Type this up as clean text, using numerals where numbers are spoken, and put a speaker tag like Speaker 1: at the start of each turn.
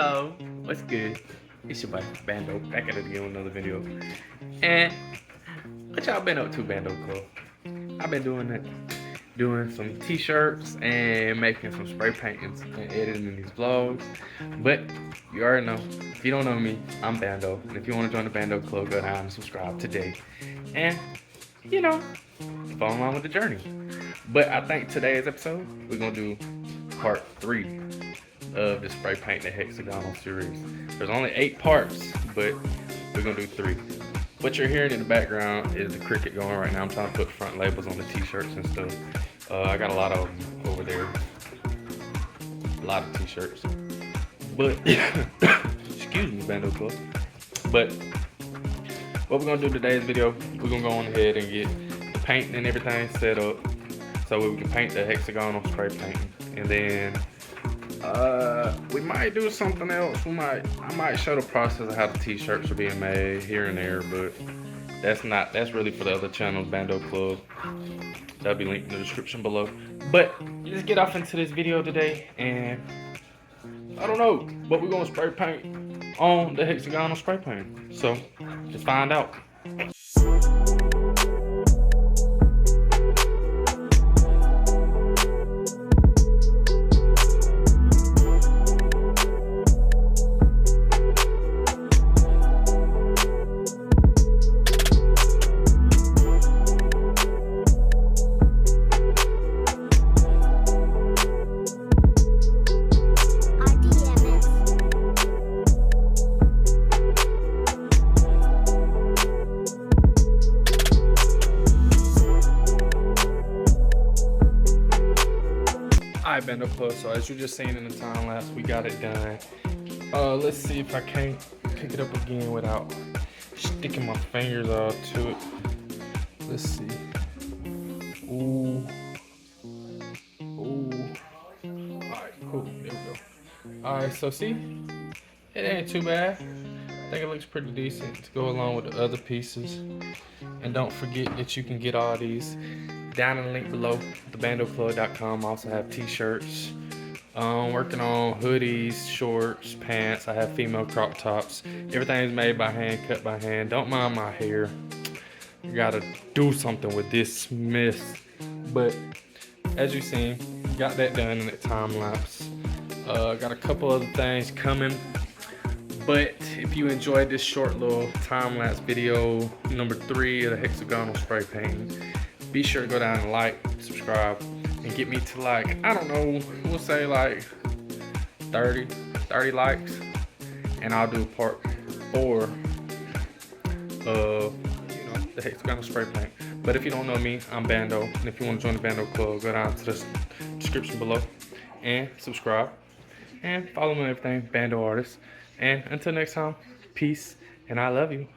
Speaker 1: Yo, what's good? It's your boy Bando back at it again with another video. And what y'all been up to, Bando Club? I've been doing some t-shirts and making some spray paintings and editing these vlogs. But you already know, if you don't know me, I'm Bando. And if you want to join the Bando Club, go down and subscribe today. And you know, follow along with the journey. But I think today's episode, we're gonna do part 3 of the spray paint the Hexagon series. There's only 8 parts, but we're gonna do 3. What you're hearing in the background is the cricket going right now. I'm trying to put front labels on the t-shirts and stuff. I got a lot of them over there, a lot of t-shirts. But excuse me, Bando Club. But what we're gonna do today's video, we're gonna go on ahead and get the paint and everything set up so we can paint the hexagonal spray paint, and then we might do something else. I might show the process of how the t-shirts are being made here and there, but that's really for the other channels, Bando Club. That'll be linked in the description below. But let's get off into this video today, and I don't know, but we're gonna spray paint on the hexagonal spray paint. So let's find out. Alright, Bando Club, so as you just seen in the time lapse, we got it done. Let's see if I can't pick it up again without sticking my fingers all to it. Let's see. Ooh. Alright, cool. There we go. Alright, so see? It ain't too bad. I think it looks pretty decent to go along with the other pieces. And don't forget that you can get all these down in the link below, thebandoclub.com. I also have t-shirts. Working on hoodies, shorts, pants. I have female crop tops. Everything is made by hand, cut by hand. Don't mind my hair. You gotta do something with this mess. But as you seen, got that done in that time lapse. Got a couple other things coming. But if you enjoyed this short little time lapse video, number 3 of the hexagonal spray painting, be sure to go down and like, subscribe, and get me to like, I don't know, we'll say like 30 likes, and I'll do part 4 of, the hexagonal spray paint. But if you don't know me, I'm Bando, and if you want to join the Bando Club, go down to the description below and subscribe, and follow me on everything, Bando Artist. And until next time, peace, and I love you.